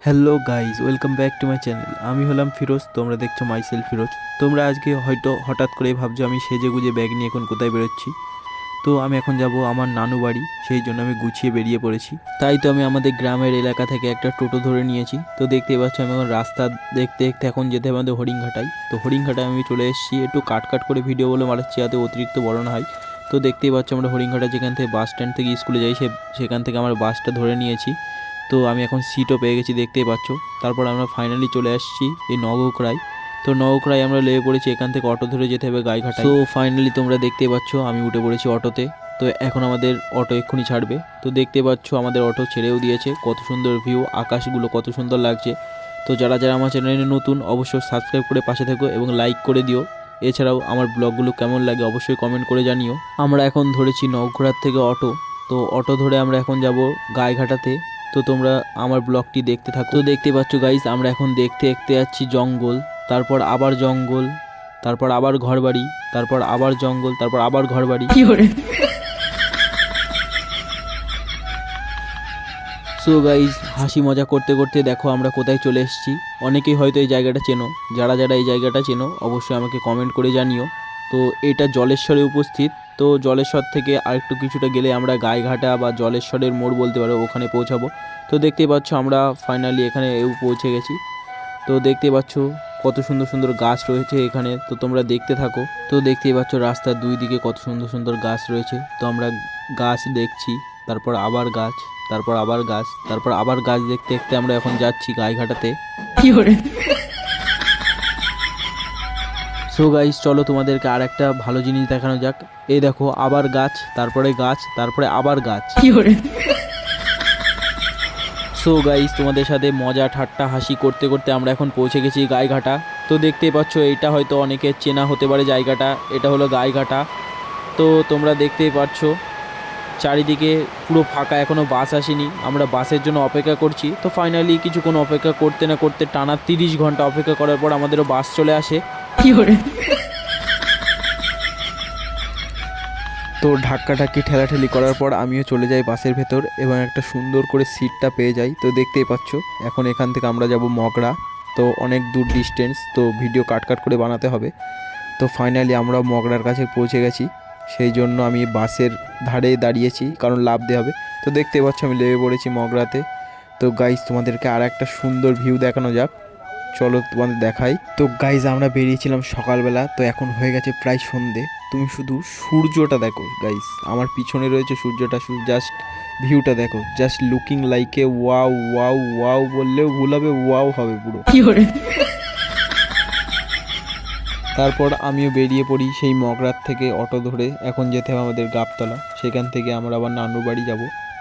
Hello guys, welcome back to my channel. আমি হলাম ফিরোজ, তোমরা দেখছো মাইসেলফ ফিরোজ। তোমরা আজকে হয়তো হঠাৎ করেই ভাবছো আমি সেজে গুজে ব্যাগ নিয়ে এখন কোথায় বেরোচ্ছি। তো আমি এখন যাব আমার নানু বাড়ি, সেই জন্য আমি গুছিয়ে বেরিয়ে পড়েছি। তাই তো আমি আমাদের গ্রামের এলাকা থেকে একটা টোটো ধরে নিয়েছি। তো দেখতেই পাচ্ছ আমি এখন রাস্তা দেখতে দেখতে এখন যেতে হবে আমাদের হরিণঘাটায়। তো হরিণঘাটায় আমি চলে এসেছি, একটু কাট কাট করে ভিডিও বলে মারাচ্ছি যাতে অতিরিক্ত বড় না হয়। তো দেখতেই পাচ্ছ আমরা হরিণঘাটা যেখান থেকে বাস স্ট্যান্ড থেকে স্কুলে যাই সেখান থেকে আমরা বাসটা ধরে নিয়েছি। তো আমি এখন সিটও পেয়ে গেছি দেখতেই পাচ্ছ। তারপর আমরা ফাইনালি চলে আসছি এই নগরকড়ায়। তো নগরকড়ায় আমরা লেগে পড়েছি, এখান থেকে অটো ধরে যেতে হবে গাইঘাটায়। তো ফাইনালি তোমরা দেখতেই পাচ্ছ আমি উঠে পড়েছি অটোতে। তো এখন আমাদের অটো এক্ষুনি ছাড়বে। তো দেখতে পাচ্ছ আমাদের অটো ছেড়েও দিয়েছে, কত সুন্দর ভিউ, আকাশগুলো কত সুন্দর লাগছে। তো যারা যারা আমার চ্যানেলে নতুন অবশ্যই সাবস্ক্রাইব করে পাশে থেকো এবং লাইক করে দিও। এছাড়াও আমার ব্লগগুলো কেমন লাগে অবশ্যই কমেন্ট করে জানিও। আমরা এখন ধরেছি নগরঘাট থেকে অটো। তো অটো ধরে আমরা এখন যাব গাইঘাটাতে। তো তোমরা আমার ব্লগটি দেখতে থাকো। তো দেখতে পাচ্ছ গাইস, আমরা এখন দেখতে দেখতে যাচ্ছি জঙ্গল, তারপর আবার জঙ্গল, তারপর আবার ঘরবাড়ি, তারপর আবার জঙ্গল, তারপর আবার ঘরবাড়ি। সো গাইজ, হাসি মজা করতে করতে দেখো আমরা কোথায় চলে এসেছি। অনেকেই হয়তো এই জায়গাটা চেনো, যারা যারা এই জায়গাটা চেনো অবশ্যই আমাকে কমেন্ট করে জানিও। তো এটা জলেশ্বরে উপস্থিত। তো জলেশ্বর থেকে আরেকটু কিছুটা গেলে আমরা গাইঘাটা বা জলেশ্বরের মোড় বলতে পারো, ওখানে পৌঁছাবো। তো দেখতেই পাচ্ছ আমরা ফাইনালি এখানে পৌঁছে গেছি। তো দেখতেই পাচ্ছ কত সুন্দর সুন্দর গাছ রয়েছে এখানে, তো তোমরা দেখতে থাকো। তো দেখতেই পাচ্ছ রাস্তার দুই দিকে কত সুন্দর সুন্দর গাছ রয়েছে। তো আমরা গাছ দেখছি, তারপর আবার গাছ, তারপর আবার গাছ, তারপর আবার গাছ দেখতে দেখতে আমরা এখন যাচ্ছি গাইঘাটাতে। সো গাইস, চলো তোমাদেরকে আর একটা ভালো জিনিস দেখানো যাক। এই দেখো আবার গাছ, তারপরে গাছ, তারপরে আবার গাছ। সো গাইস, তোমাদের সাথে মজা ঠাট্টা হাসি করতে করতে আমরা এখন পৌঁছে গেছি গাইঘাটা। তো দেখতেই পাচ্ছ এটা হয়তো অনেকের চেনা হতে পারে জায়গাটা, এটা হলো গাইঘাটা। তো তোমরা দেখতেই পাচ্ছ চারিদিকে পুরো ফাঁকা, এখনও বাস আসেনি, আমরা বাসের জন্য অপেক্ষা করছি। তো ফাইনালি কিছুক্ষণ অপেক্ষা করতে না করতে টানা 30 ঘন্টা অপেক্ষা করার পর আমাদেরও বাস চলে আসে। তো ধাক্কাধাক্কি ঠেলাঠেলি করার পর আমিও চলে যাই বাসের ভেতর এবং একটা সুন্দর করে সিটটা পেয়ে যাই। তো দেখতেই পাচ্ছ এখন এখান থেকে আমরা যাব মগরা। তো অনেক দূর ডিস্টেন্স, তো ভিডিও কাট কাট করে বানাতে হবে। তো ফাইনালি আমরা মগরার কাছে পৌঁছে গেছি, সেই জন্য আমি বাসের ধারে দাঁড়িয়েছি কারণ লাফ দিয়ে হবে। তো দেখতে পাচ্ছ আমি লেগে পড়েছি মগরাতে। তো গাইজ তোমাদেরকে আর একটা সুন্দর ভিউ দেখানো যাক, চলো তোমাদের দেখাই। তো গাইজ আমরা বেরিয়েছিলাম সকালবেলা, তো এখন হয়ে গেছে প্রায় সন্ধে। তুমি শুধু সূর্যটা দেখো গাইজ, আমার পিছনে রয়েছে সূর্যটা, জাস্ট ভিউটা দেখো, just looking like a wow wow wow বললেও ভুল হবে, ওয়াও হবে পুরো। তারপর আমিও বেরিয়ে পড়ি সেই মগরার থেকে অটো ধরে, এখন যেতে হবে আমাদের গাবতলা, সেখান থেকে আমরা আবার নানুর বাড়ি যাব।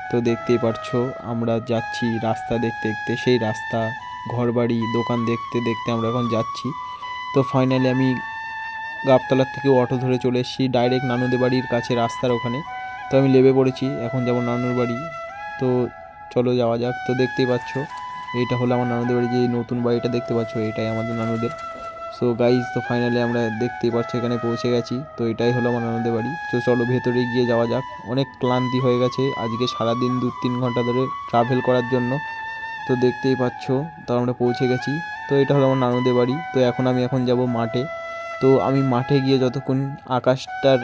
তো দেখতেই পারছো আমরা যাচ্ছি রাস্তা দেখতে দেখতে, সেই রাস্তা, ঘরবাড়ি, দোকান দেখতে দেখতে আমরা এখন যাচ্ছি। তো ফাইনালি আমি গাবতলার থেকে অটো ধরে চলে এসেছি ডাইরেক্ট নানুদের বাড়ির কাছে রাস্তার ওখানে। তো আমি লেবে পড়েছি, এখন যাব নানুর বাড়ি। তো চলো যাওয়া যাক। তো দেখতেই পাচ্ছ এইটা হলো আমার নানুদের বাড়ি, যে নতুন বাড়িটা দেখতে পাচ্ছ এটাই আমাদের নানুদের। সো গাইজ, তো ফাইনালি আমরা দেখতেই পাচ্ছ এখানে পৌঁছে গেছি। তো এটাই হলো আমার নানুদের বাড়ি। তো চলো ভেতরে গিয়ে যাওয়া যাক। অনেক ক্লান্তি হয়ে গেছে আজকে সারাদিন 2-3 ঘন্টা ধরে ট্রাভেল করার জন্য। তো দেখতেই পাচ্ছ তো আমরা পৌঁছে গেছি। তো এটা হলো আমার নানুদের বাড়ি। তো এখন যাব মাঠে। তো আমি মাঠে গিয়ে যতক্ষণ আকাশটার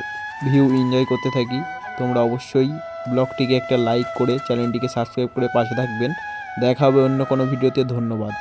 ভিউ এনজয় করতে থাকি, তোমরা অবশ্যই ব্লগটিকে একটা লাইক করে চ্যানেলটিকে সাবস্ক্রাইব করে পাশে থাকবেন। দেখা হবে অন্য কোনো ভিডিওতে। ধন্যবাদ।